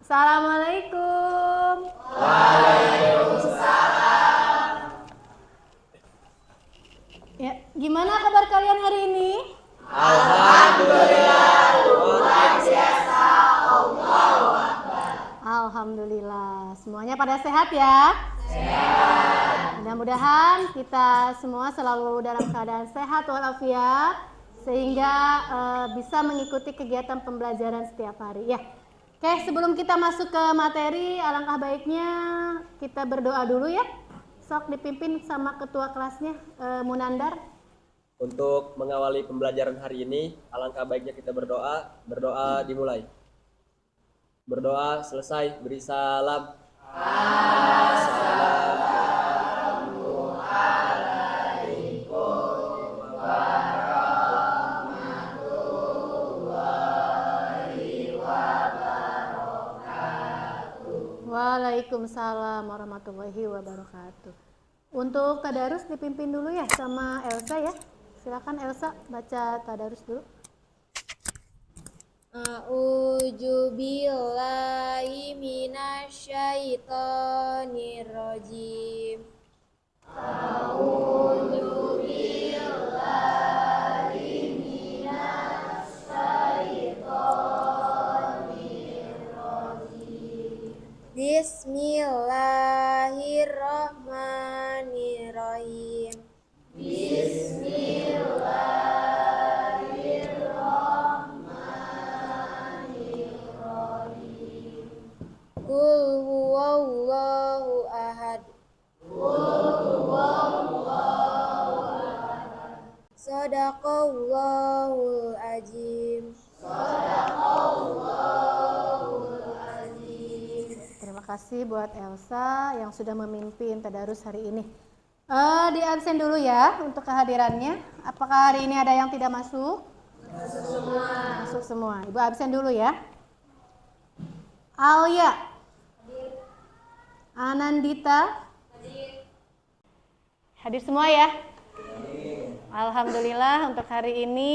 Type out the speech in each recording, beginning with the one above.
Assalamualaikum. Waalaikumsalam. Ya, gimana kabar kalian hari ini? Alhamdulillah, luar biasa. Allahu Akbar. Alhamdulillah, semuanya pada sehat ya? Sehat. Mudah-mudahan kita semua selalu dalam keadaan sehat walafiat sehingga bisa mengikuti kegiatan pembelajaran setiap hari ya. Oke, sebelum kita masuk ke materi, alangkah baiknya kita berdoa dulu ya. Sok dipimpin sama ketua kelasnya, Munandar. Untuk mengawali pembelajaran hari ini, alangkah baiknya kita berdoa. Berdoa dimulai. Berdoa selesai, beri salam. Waalaikumsalam warahmatullahi wabarakatuh. Untuk tadarus dipimpin dulu ya sama Elsa ya. Silakan Elsa baca tadarus dulu. A'udzu billahi minasyaitonir rajim. A'udzu billahi minasyaitonir rajim. Bismillahirrahmanirrahim. Qul huwallahu ahad. Shadaqallahul azim. Terima kasih buat Elsa yang sudah memimpin tadarus hari ini. Di absen dulu ya untuk kehadirannya. Apakah hari ini ada yang tidak masuk? Masuk semua. Masuk semua. Ibu absen dulu ya. Alia. Hadir. Anandita. Hadir. Hadir semua ya? Hadir. Alhamdulillah untuk hari ini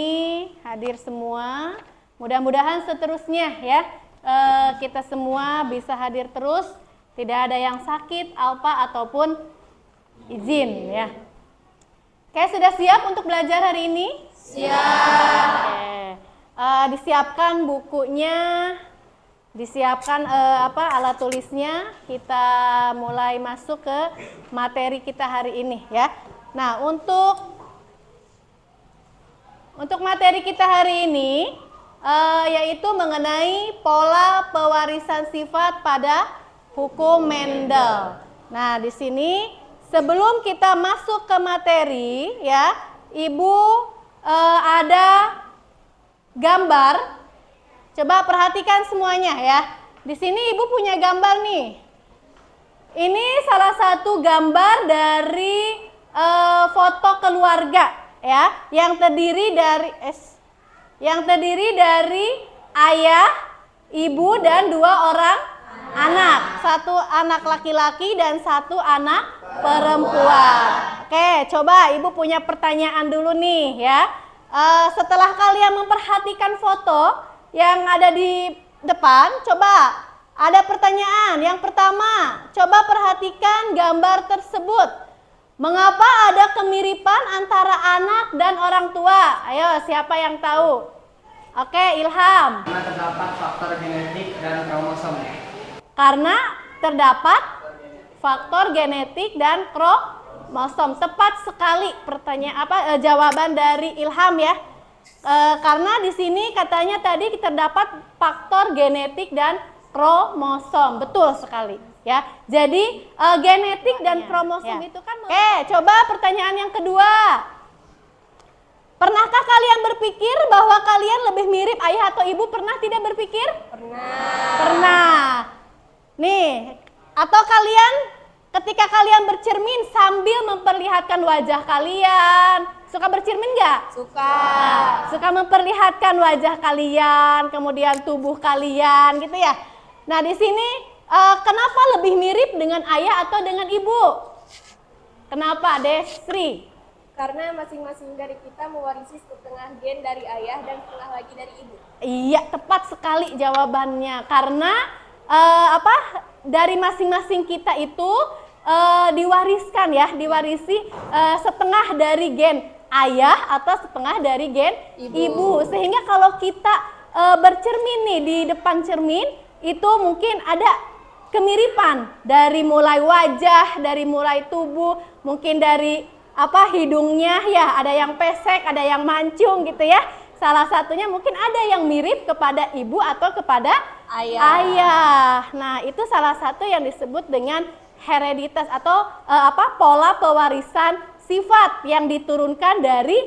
hadir semua. Mudah-mudahan seterusnya ya. Kita semua bisa hadir terus, tidak ada yang sakit, alpa ataupun izin ya. Oke, sudah siap untuk belajar hari ini? Siap. Oke. Disiapkan bukunya, disiapkan alat tulisnya. Kita mulai masuk ke materi kita hari ini ya. Nah, untuk materi kita hari ini yaitu mengenai pola pewarisan sifat pada hukum Mendel. Nah, di sini sebelum kita masuk ke materi ya, Ibu ada gambar. Coba perhatikan semuanya ya. Di sini Ibu punya gambar nih. Ini salah satu gambar dari foto keluarga ya, yang terdiri dari ayah, ibu, dan 2 orang anak. 1 anak laki-laki dan 1 anak perempuan. Oke, coba Ibu punya pertanyaan dulu nih ya. Setelah kalian memperhatikan foto yang ada di depan, coba ada pertanyaan. Yang pertama, coba perhatikan gambar tersebut. Mengapa ada kemiripan antara anak dan orang tua? Ayo, siapa yang tahu? Oke, Ilham. Karena terdapat faktor genetik dan kromosom. Karena terdapat faktor genetik dan kromosom. Tepat sekali jawaban dari Ilham ya. Karena di sini katanya tadi terdapat faktor genetik dan kromosom. Betul sekali. Ya, jadi genetik dan kromosom itu kan. Oke, coba pertanyaan yang kedua. Pernahkah kalian berpikir bahwa kalian lebih mirip ayah atau ibu? Pernah tidak berpikir? Pernah. Nih, atau kalian ketika kalian bercermin sambil memperlihatkan wajah kalian, suka bercermin nggak? Suka. Suka memperlihatkan wajah kalian, kemudian tubuh kalian, gitu ya. Nah, di sini kenapa lebih mirip dengan ayah atau dengan ibu? Kenapa, Desri? Karena masing-masing dari kita mewarisi setengah gen dari ayah dan setengah lagi dari ibu. Iya, tepat sekali jawabannya. Karena dari masing-masing kita itu diwariskan ya, diwarisi setengah dari gen ayah atau setengah dari gen ibu. Sehingga kalau kita bercermin nih di depan cermin, itu mungkin ada kemiripan dari mulai wajah, dari mulai tubuh, mungkin dari hidungnya ya, ada yang pesek, ada yang mancung gitu ya. Salah satunya mungkin ada yang mirip kepada ibu atau kepada ayah. Nah, itu salah satu yang disebut dengan hereditas atau pola pewarisan sifat yang diturunkan dari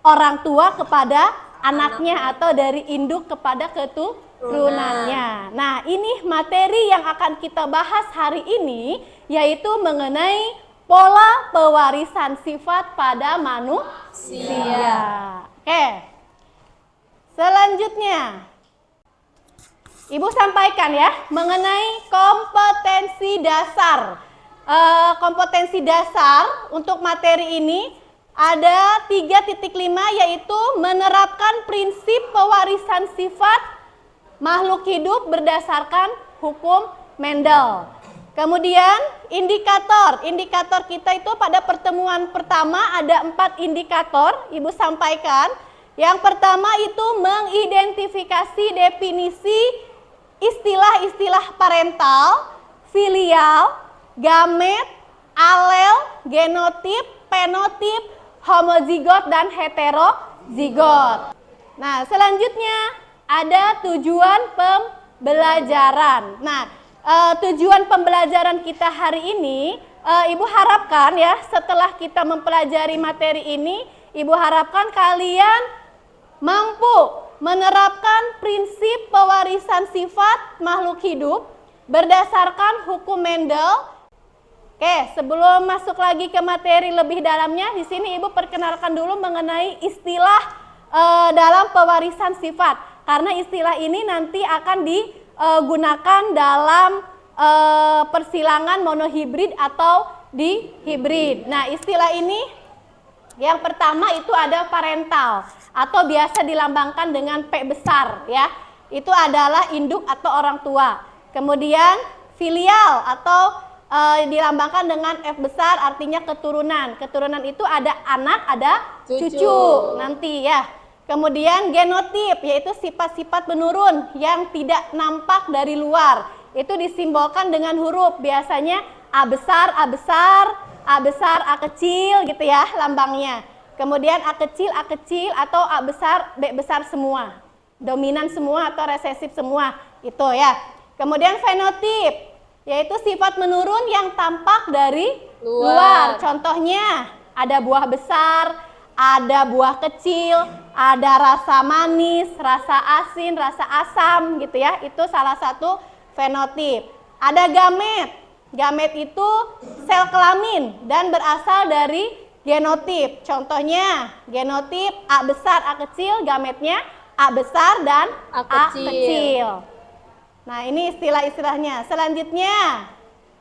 orang tua kepada anaknya atau dari induk kepada keturunannya. Nah, ini materi yang akan kita bahas hari ini, yaitu mengenai pola pewarisan sifat pada manusia. Oke. Selanjutnya, Ibu sampaikan ya mengenai kompetensi dasar. Kompetensi dasar untuk materi ini ada 3.5, yaitu menerapkan prinsip pewarisan sifat makhluk hidup berdasarkan hukum Mendel. Kemudian indikator kita itu pada pertemuan pertama ada 4 indikator, Ibu sampaikan. Yang pertama itu mengidentifikasi definisi istilah-istilah parental, filial, gamet, alel, genotip, penotip, homozigot, dan heterozigot. Nah, selanjutnya ada tujuan pembelajaran. Nah, tujuan pembelajaran kita hari ini, Ibu harapkan ya, setelah kita mempelajari materi ini, Ibu harapkan kalian mampu menerapkan prinsip pewarisan sifat makhluk hidup berdasarkan hukum Mendel. Oke, sebelum masuk lagi ke materi lebih dalamnya, di sini Ibu perkenalkan dulu mengenai istilah dalam pewarisan sifat. Karena istilah ini nanti akan digunakan dalam persilangan monohibrid atau dihibrid. Nah, istilah ini yang pertama itu ada parental atau biasa dilambangkan dengan P besar ya. Itu adalah induk atau orang tua. Kemudian filial atau dilambangkan dengan F besar, artinya keturunan. Keturunan itu ada anak, ada cucu nanti ya. Kemudian genotip, yaitu sifat-sifat menurun yang tidak nampak dari luar. Itu disimbolkan dengan huruf, biasanya A besar, A besar, A besar, A kecil gitu ya lambangnya. Kemudian A kecil atau A besar, B besar semua. Dominan semua atau resesif semua itu ya. Kemudian fenotip, yaitu sifat menurun yang tampak dari luar. Contohnya ada buah besar, ada buah kecil, ada rasa manis, rasa asin, rasa asam gitu ya. Itu salah satu fenotip. Ada gamet. Gamet itu sel kelamin dan berasal dari genotip. Contohnya genotip A besar, A kecil, gametnya A besar dan A kecil. Nah, ini istilah-istilahnya. Selanjutnya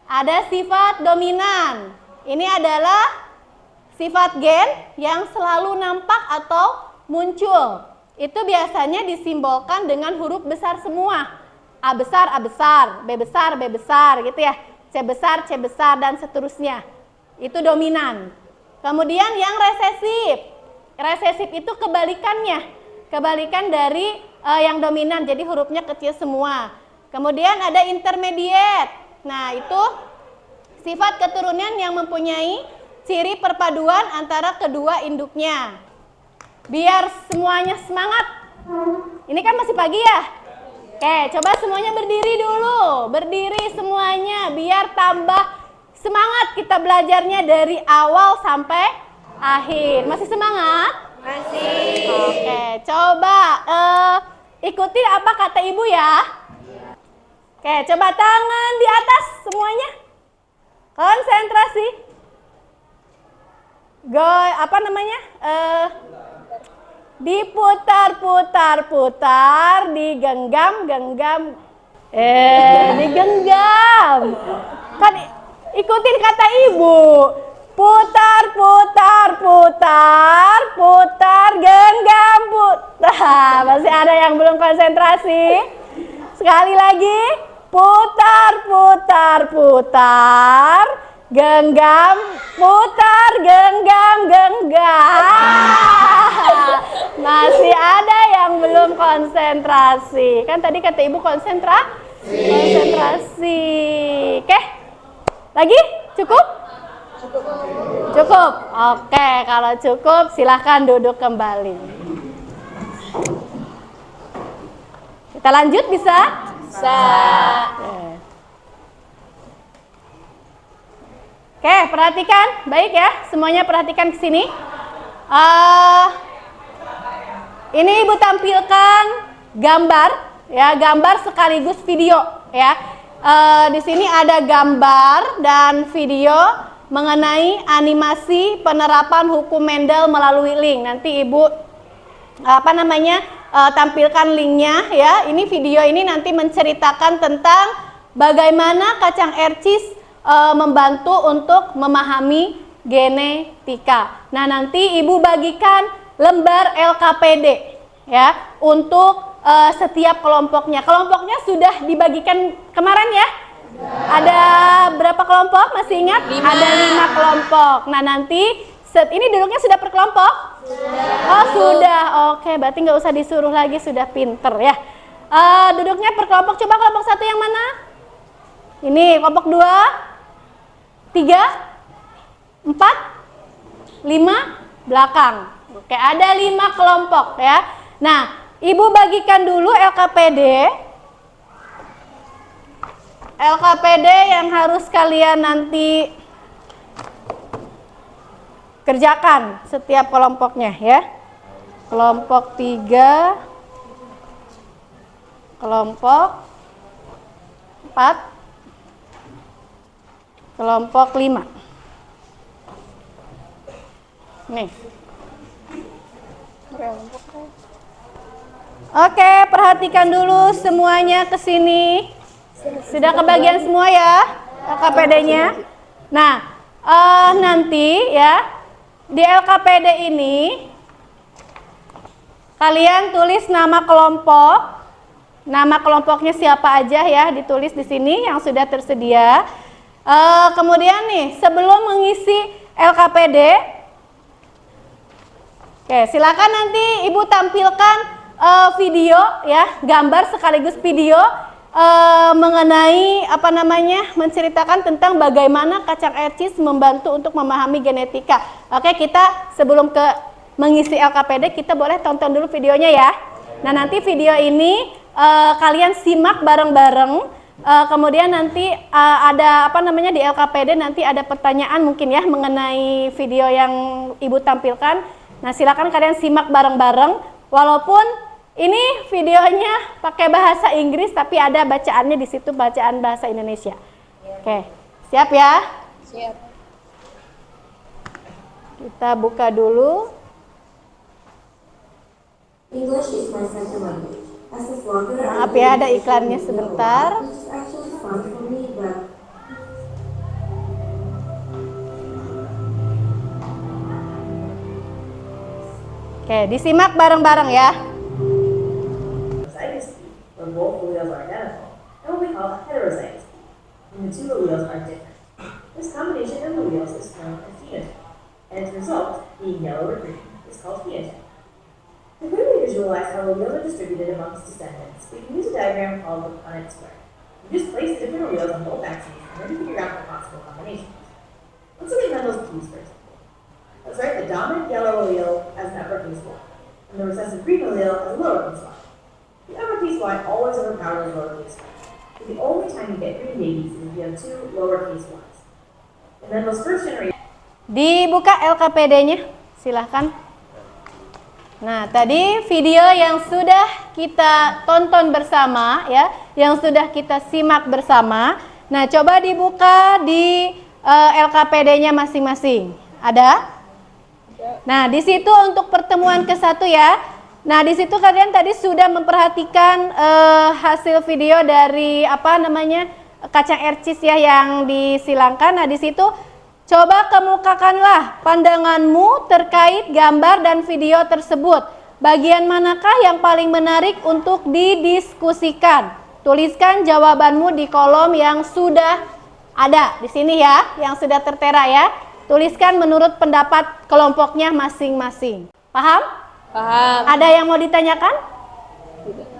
ada sifat dominan. Ini adalah sifat gen yang selalu nampak atau muncul. Itu biasanya disimbolkan dengan huruf besar semua. A besar, A besar, B besar, B besar gitu ya. C besar, dan seterusnya. Itu dominan. Kemudian yang resesif. Resesif itu kebalikannya. Kebalikan dari yang dominan, jadi hurufnya kecil semua. Kemudian ada intermediate. Nah, itu sifat keturunan yang mempunyai ciri perpaduan antara kedua induknya. Biar semuanya semangat. Ini kan masih pagi ya? Oke, coba semuanya berdiri dulu. Berdiri semuanya biar tambah semangat kita belajarnya dari awal sampai akhir. Masih semangat? Masih. Oke, coba ikuti apa kata Ibu ya. Oke, coba tangan di atas semuanya. Konsentrasi. Diputar-putar-putar, digenggam-genggam. Digenggam. Kan ikutin kata Ibu. Putar, genggam, putar. Masih ada yang belum konsentrasi? Sekali lagi. putar, putar, putar, genggam, putar, genggam, genggam. Masih ada yang belum konsentrasi. Kan tadi kata ibu konsentrasi. Oke, lagi? Cukup? Cukup. Oke, kalau cukup silahkan duduk kembali. Kita lanjut bisa? Bisa. Oke, perhatikan. Baik ya, semuanya perhatikan ke sini. Ini ibu tampilkan gambar, ya, gambar sekaligus video, ya. Di sini ada gambar dan video mengenai animasi penerapan hukum Mendel melalui link. Nanti ibu tampilkan linknya, ya. Ini video ini nanti menceritakan tentang bagaimana kacang ercis membantu untuk memahami genetika. Nah, nanti ibu bagikan lembar LKPD, ya, untuk setiap kelompoknya. Kelompoknya sudah dibagikan kemarin ya? Ada berapa kelompok? Masih ingat? 5. Ada 5 kelompok. Nah, nanti ini duduknya sudah per kelompok? Sudah. Oh, sudah. Oke, berarti nggak usah disuruh lagi, sudah pinter ya. Duduknya per kelompok. Coba kelompok 1 yang mana? Ini kelompok 2, 3, 4, 5 belakang. Oke, ada 5 kelompok ya. Nah, ibu bagikan dulu LKPD yang harus kalian nanti kerjakan setiap kelompoknya ya. Kelompok 3, kelompok 4, kelompok 5. Nih. Oke, perhatikan dulu semuanya ke sini. Sudah kebagian semua ya LKPD-nya. Nah, nanti ya di LKPD ini kalian tulis nama kelompok. Nama kelompoknya siapa aja ya, ditulis di sini yang sudah tersedia. Kemudian nih, sebelum mengisi LKPD, oke, silakan nanti ibu tampilkan video ya, gambar sekaligus video mengenai menceritakan tentang bagaimana kacang ercis membantu untuk memahami genetika. Oke, kita sebelum mengisi LKPD kita boleh tonton dulu videonya ya. Nah, nanti video ini kalian simak bareng-bareng. Kemudian nanti ada di LKPD nanti ada pertanyaan mungkin ya mengenai video yang ibu tampilkan. Nah, silakan kalian simak bareng-bareng. Walaupun ini videonya pakai bahasa Inggris tapi ada bacaannya di situ, bacaan bahasa Indonesia. Oke, siap ya? Siap. Kita buka dulu. English is my second language. As is longer, Maaf ya, ada iklannya sebentar. which is actually fun for me, but Oke, disimak bareng-bareng ya. Zygosity, where both alleles are identical, and what we call heterozygosity, when the 2 alleles are different. This combination of alleles is known as phenotype, and its result, being yellow or green, is called phenotype. To clearly visualize how alleles are distributed amongst descendants, we can use a diagram called the Punnett square. We just place the different alleles on both axes and then figure out the possible combinations. Let's look at Mendel's keys for example. Let's write the dominant yellow allele as an uppercase Y, and the recessive green allele as a lowercase y. The uppercase y always overpowers lowercase y. So the only time you get green babies is if you have 2 lowercase y's. And then those first generation. Dibuka LKPD-nya, silahkan. Nah, tadi video yang sudah kita tonton bersama ya, yang sudah kita simak bersama. Nah, coba dibuka di LKPD-nya masing-masing. Ada? Nah, di situ untuk pertemuan ke-1 ya. Nah, di situ kalian tadi sudah memperhatikan hasil video dari kacang ercis ya yang disilangkan. Nah, di situ coba kemukakanlah pandanganmu terkait gambar dan video tersebut. Bagian manakah yang paling menarik untuk didiskusikan? Tuliskan jawabanmu di kolom yang sudah ada di sini ya, yang sudah tertera ya. Tuliskan menurut pendapat kelompoknya masing-masing. Paham? Paham. Ada yang mau ditanyakan?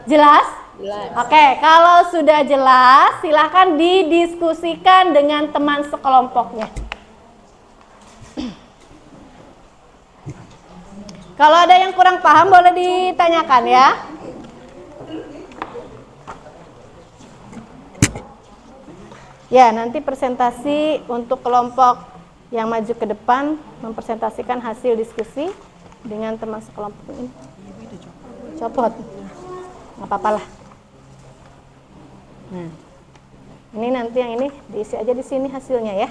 Jelas? Jelas. Oke, kalau sudah jelas, silahkan didiskusikan dengan teman sekelompoknya. Kalau ada yang kurang paham, boleh ditanyakan ya. Ya, nanti presentasi untuk kelompok yang maju ke depan, mempresentasikan hasil diskusi dengan teman sekelompok ini. Copot. Nggak apa-apa lah. Nah, ini nanti yang ini diisi aja di sini hasilnya ya.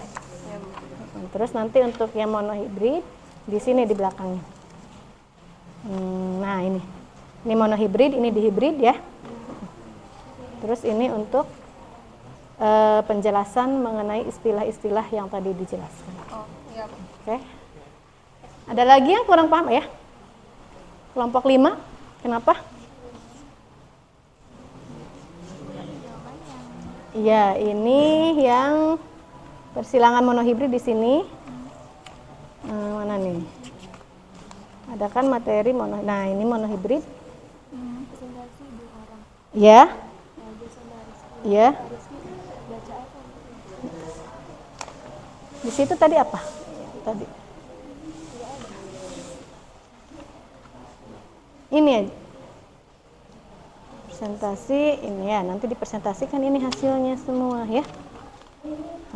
Terus nanti untuk yang monohibrid di sini di belakangnya. Nah ini monohibrid, ini dihibrid ya. Terus ini untuk penjelasan mengenai istilah-istilah yang tadi dijelaskan. Oh, iya. Oke. Ada lagi yang kurang paham ya? Kelompok 5, kenapa? Iya, ini yang persilangan monohibrid di sini. Mana nih? Ada kan materi mono. Nah, ini monohibrid. Ya. Ya. Di situ tadi apa? Tadi. Ini aja. Presentasi ini ya, nanti dipresentasikan ini hasilnya semua ya.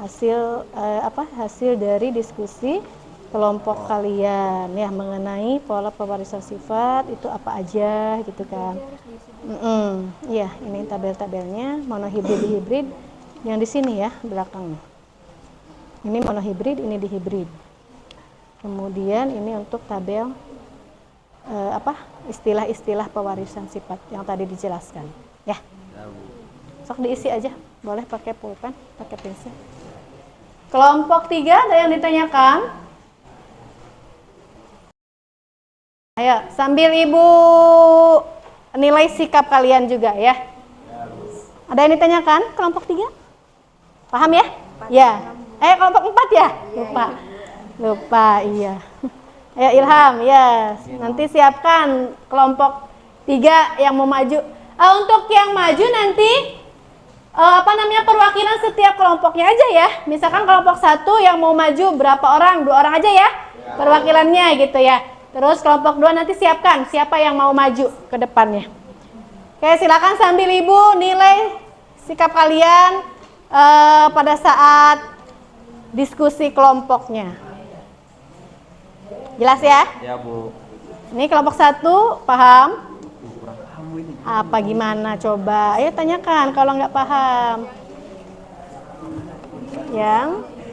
Hasil hasil dari diskusi kelompok kalian ya mengenai pola pewarisan sifat itu apa aja gitu kan. Iya, ini tabel-tabelnya monohibrid dihibrid yang di sini ya belakangnya. Ini monohibrid, ini dihibrid. Kemudian ini untuk tabel istilah-istilah pewarisan sifat yang tadi dijelaskan ya. Sok diisi aja, boleh pakai pulpen, pakai pensil. Kelompok 3 ada yang ditanyakan? Ayo, sambil Ibu nilai sikap kalian juga ya. Ada yang ditanyakan kelompok 3? Paham ya? Ya. Kelompok 4 ya? Lupa, iya. Ayo Ilham, ya. Nanti siapkan kelompok 3 yang mau maju. Untuk yang maju nanti perwakilan setiap kelompoknya aja ya. Misalkan kelompok 1 yang mau maju berapa orang? 2 orang aja ya. Perwakilannya gitu ya. Terus kelompok 2 nanti siapkan siapa yang mau maju ke depannya. Oke, silakan sambil Ibu nilai sikap kalian pada saat diskusi kelompoknya. Jelas ya? Ya, Bu. Ini kelompok 1 paham? Apa gimana coba? Ayo tanyakan kalau nggak paham.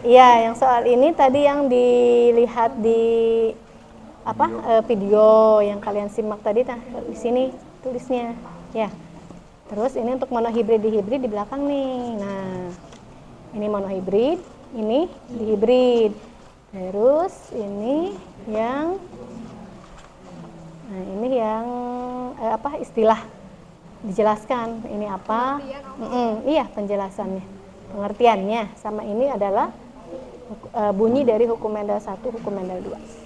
Yang soal ini tadi yang dilihat di video yang kalian simak tadi di sini tulisnya ya. Terus ini untuk monohibrid dihibrid di belakang nih. Nah, ini monohibrid, ini dihibrid. Terus ini yang istilah dijelaskan ini apa? Iya, penjelasannya, pengertiannya. Sama ini adalah bunyi dari hukum Mendel 1, hukum Mendel 2.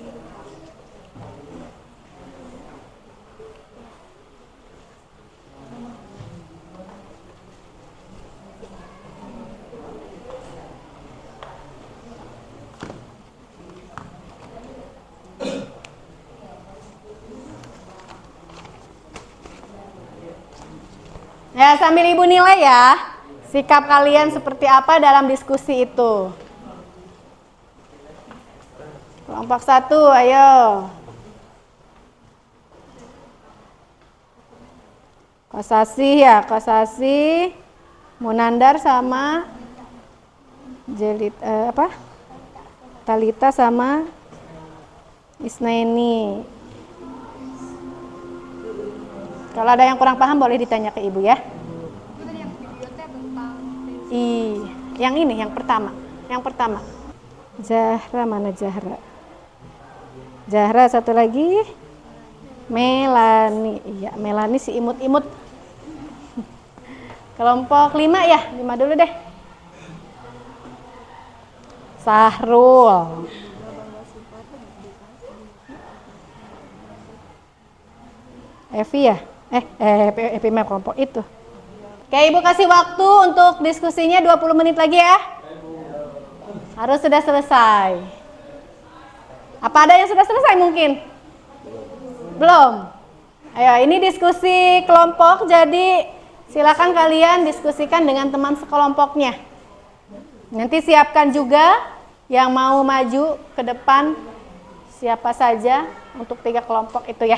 Ya, sambil Ibu nilai ya, sikap kalian seperti apa dalam diskusi itu. Kelompok 1, ayo. Kosasi ya, Kosasi, Munandar sama Talita sama Isnaini. Kalau ada yang kurang paham boleh ditanya ke Ibu ya. Yang ini, yang pertama. Zahra, mana Zahra? Zahra, satu lagi. Melani. Iya, Melani si imut-imut. Kelompok 5 ya, 5 dulu deh. Sahrul. Evi ya? Evi mah kelompok itu. Oke, Ibu kasih waktu untuk diskusinya 20 menit lagi ya. Harus sudah selesai. Apa ada yang sudah selesai mungkin? Belum? Ayo, ini diskusi kelompok, jadi silakan kalian diskusikan dengan teman sekelompoknya. Nanti siapkan juga yang mau maju ke depan, siapa saja untuk 3 kelompok itu ya.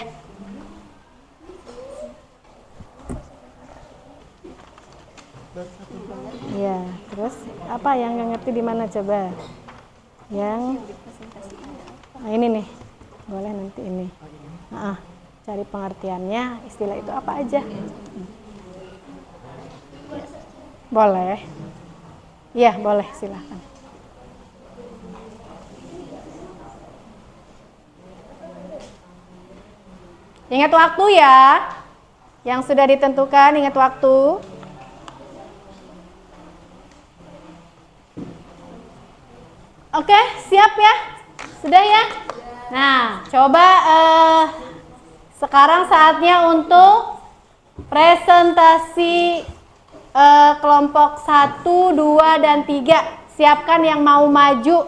Ya, terus apa yang nggak ngerti di mana coba? Yang ini nih, boleh nanti ini. Cari pengertiannya, istilah itu apa aja? Boleh. Iya, boleh, silakan. Ingat waktu ya. Yang sudah ditentukan, ingat waktu. Oke, siap ya? Sudah ya? Nah, coba sekarang saatnya untuk presentasi kelompok 1, 2, dan 3. Siapkan yang mau maju,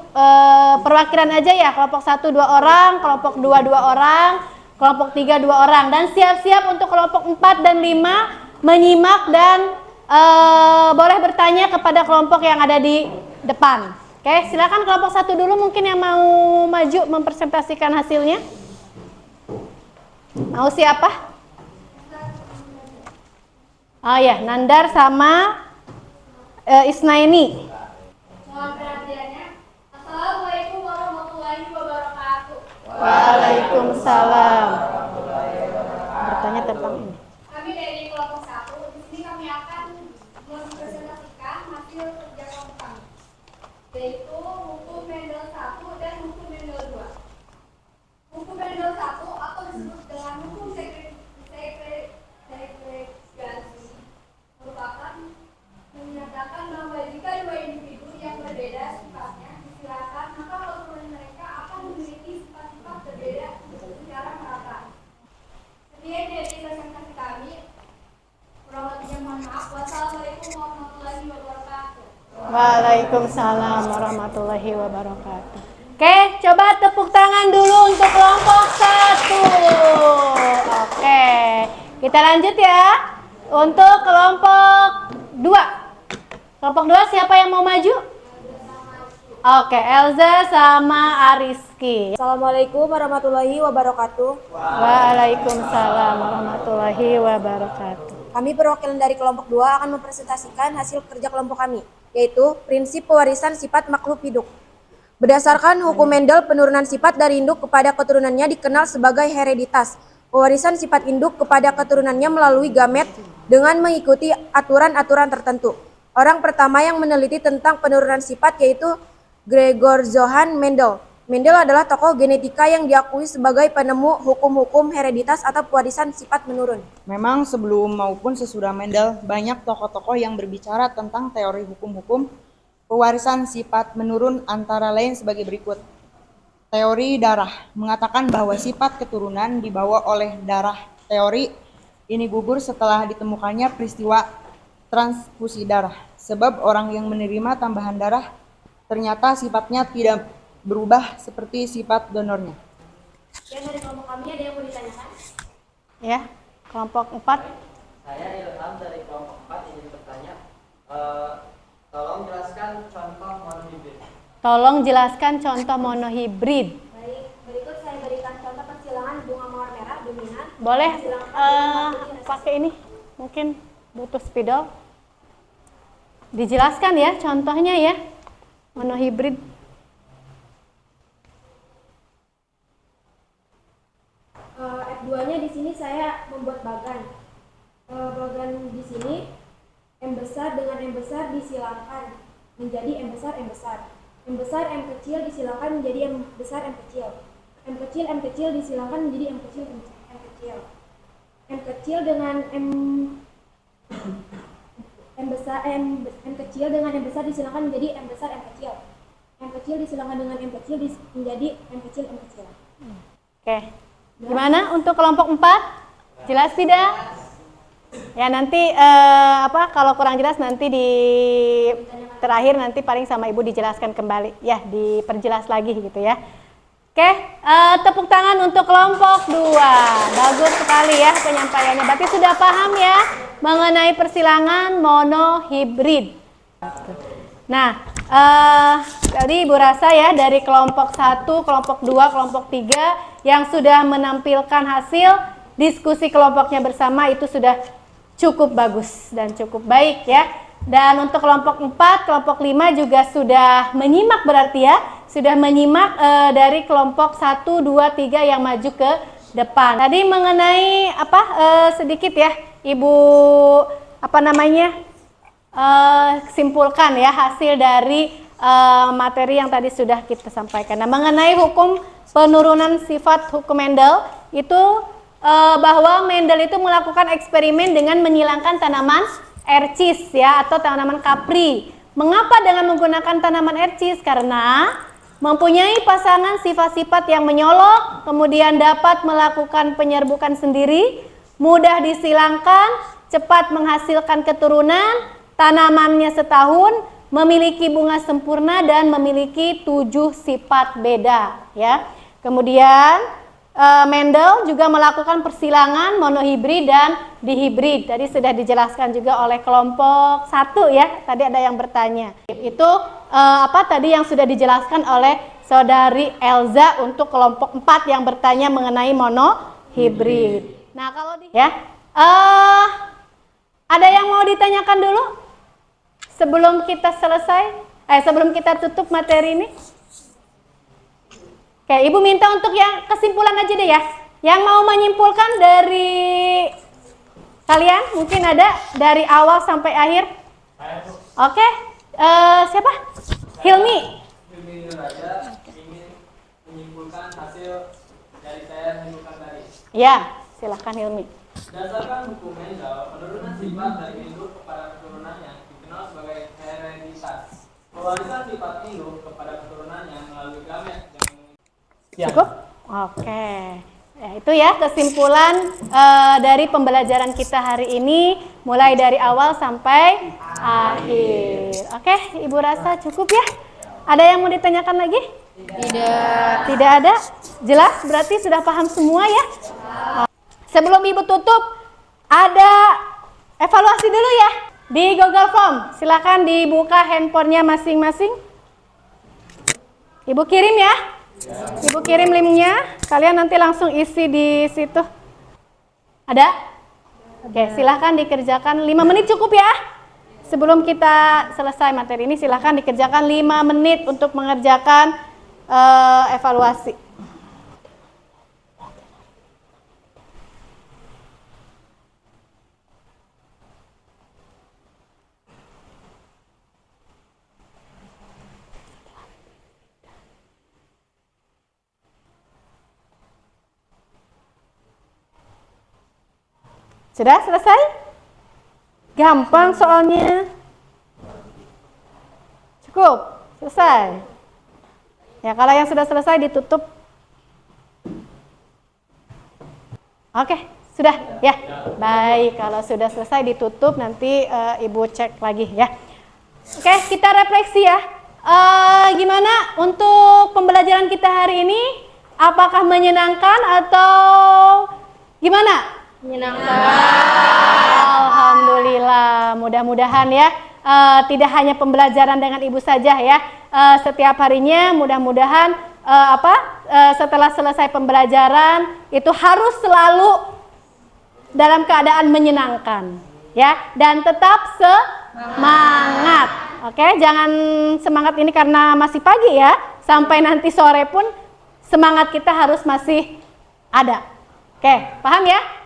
perwakilan aja ya. Kelompok 1 2 orang, kelompok 2 2 orang, kelompok 3 2 orang. Dan siap-siap untuk kelompok 4 dan 5 menyimak dan boleh bertanya kepada kelompok yang ada di depan. Oke, silakan kelompok 1 dulu mungkin yang mau maju mempresentasikan hasilnya. Mau siapa? Oh ya, Nandar sama Isnaini. Mohon perhatiannya. Assalamualaikum warahmatullahi wabarakatuh. Waalaikumsalam. Bertanya tentang ini. Kami dari kelompok 1. Di sini kami akan mempresentasikan hasil kerja kelompok kami, yaitu hukum Mendel 1 dan hukum Mendel 2. Hukum Mendel 1 atau disebut dengan hukum segregasi merupakan menyatakan bahwa jika dua individu yang berbeda sifatnya disilakan, maka keturunan mereka akan memiliki sifat-sifat berbeda secara merata. Sekian dari presentasi kami. Kurang lebihnya mohon maaf. Wassalamualaikum warahmatullahi wabarakatuh. Waalaikumsalam warahmatullahi wabarakatuh. Oke, coba tepuk tangan dulu untuk kelompok 1. Oke, kita lanjut ya. Untuk kelompok 2. Kelompok 2 siapa yang mau maju? Oke, Elza sama Ariski. Assalamualaikum warahmatullahi wabarakatuh. Waalaikumsalam warahmatullahi wabarakatuh. Kami perwakilan dari kelompok 2 akan mempresentasikan hasil kerja kelompok kami, yaitu prinsip pewarisan sifat makhluk hidup. Berdasarkan hukum Mendel, penurunan sifat dari induk kepada keturunannya dikenal sebagai hereditas. Pewarisan sifat induk kepada keturunannya melalui gamet dengan mengikuti aturan-aturan tertentu. Orang pertama yang meneliti tentang penurunan sifat yaitu Gregor Johann Mendel. Mendel adalah tokoh genetika yang diakui sebagai penemu hukum-hukum hereditas atau pewarisan sifat menurun. Memang sebelum maupun sesudah Mendel, banyak tokoh-tokoh yang berbicara tentang teori hukum-hukum pewarisan sifat menurun, antara lain sebagai berikut. Teori darah mengatakan bahwa sifat keturunan dibawa oleh darah. Teori ini gugur setelah ditemukannya peristiwa transfusi darah, sebab orang yang menerima tambahan darah ternyata sifatnya tidak berubah seperti sifat donornya. Yang dari kelompok kami ada yang mau ditanyakan? Ya, kelompok 4. Saya Ilham dari kelompok 4 ingin bertanya. Tolong jelaskan contoh monohibrid. Tolong jelaskan contoh monohibrid. Baik, berikut saya berikan contoh persilangan bunga mawar merah dominan. Boleh pakai ini, mungkin butuh spidol. Dijelaskan ya contohnya ya, monohibrid. F2-nya di sini saya membuat bagan. Bagan di sini M besar dengan M besar disilakan menjadi M besar M besar. M besar M kecil disilakan menjadi M besar M kecil. M kecil disilakan menjadi M kecil M kecil. M kecil dengan M besar, M kecil dengan M besar disilakan menjadi M besar, M kecil. M kecil disilakan dengan M kecil menjadi M kecil, M kecil. Oke. Gimana untuk kelompok 4? Jelas tidak? Ya nanti kalau kurang jelas nanti di terakhir nanti paling sama Ibu dijelaskan kembali ya, diperjelas lagi gitu ya. Oke, tepuk tangan untuk kelompok 2. Bagus sekali ya penyampaiannya. Berarti sudah paham ya mengenai persilangan monohibrid. Nah, tadi Ibu rasa ya dari kelompok 1, kelompok 2, kelompok 3 yang sudah menampilkan hasil diskusi kelompoknya bersama itu sudah cukup bagus dan cukup baik ya. Dan untuk kelompok 4, kelompok 5 juga sudah menyimak berarti ya. Sudah menyimak dari kelompok 1, 2, 3 yang maju ke depan. Tadi mengenai sedikit ya Ibu simpulkan ya hasil dari materi yang tadi sudah kita sampaikan. Nah, mengenai hukum penurunan sifat hukum Mendel itu bahwa Mendel itu melakukan eksperimen dengan menyilangkan tanaman ercis ya atau tanaman kapri. Mengapa dengan menggunakan tanaman ercis? Karena mempunyai pasangan sifat-sifat yang menyolok, kemudian dapat melakukan penyerbukan sendiri, mudah disilangkan, cepat menghasilkan keturunan, tanamannya setahun, memiliki bunga sempurna dan memiliki 7 sifat beda ya. Kemudian Mendel juga melakukan persilangan monohibrid dan dihibrid. Tadi sudah dijelaskan juga oleh kelompok 1 ya. Tadi ada yang bertanya. Itu tadi yang sudah dijelaskan oleh Saudari Elza untuk kelompok 4 yang bertanya mengenai monohibrid. Nah, kalau ada yang mau ditanyakan dulu sebelum kita sebelum kita tutup materi ini? Oke, Ibu minta untuk yang kesimpulan aja deh ya. Yang mau menyimpulkan dari kalian, mungkin ada dari awal sampai akhir. Oke, siapa? Hilmi. Hilmi Nuraja ingin menyimpulkan hasil dari saya menyimpulkan tadi. Ya, silakan Hilmi. Berdasarkan hukum Mendel, penurunan sifat dari induk kepada keturunannya dikenal sebagai hereditas. Pewarisan sifat induk kepada keturunannya melalui gamet yang Cukup? Oke. Ya, itu ya kesimpulan dari pembelajaran kita hari ini mulai dari awal sampai akhir. Oke, Ibu rasa cukup ya? Ada yang mau ditanyakan lagi? Tidak. Tidak ada? Jelas? Berarti sudah paham semua ya? Sebelum Ibu tutup, ada evaluasi dulu ya di Google Form. Silakan dibuka handphonenya masing-masing. Ibu kirim ya. Ibu kirim linknya, kalian nanti langsung isi di situ. Ada? Oke, silahkan dikerjakan 5 menit cukup ya. Sebelum kita selesai materi ini, silahkan dikerjakan 5 menit untuk mengerjakan evaluasi. Sudah selesai? Gampang soalnya. Cukup? Selesai? Ya, kalau yang sudah selesai ditutup. Oke, sudah ya. Baik, kalau sudah selesai ditutup nanti Ibu cek lagi ya. Oke, kita refleksi ya. Gimana untuk pembelajaran kita hari ini? Apakah menyenangkan atau gimana? Menyenangkan. Alhamdulillah, mudah-mudahan ya tidak hanya pembelajaran dengan Ibu saja ya. Setiap harinya mudah-mudahan setelah selesai pembelajaran itu harus selalu dalam keadaan menyenangkan ya, dan tetap semangat. Oke, jangan semangat ini karena masih pagi ya, sampai nanti sore pun semangat kita harus masih ada. Oke, paham ya?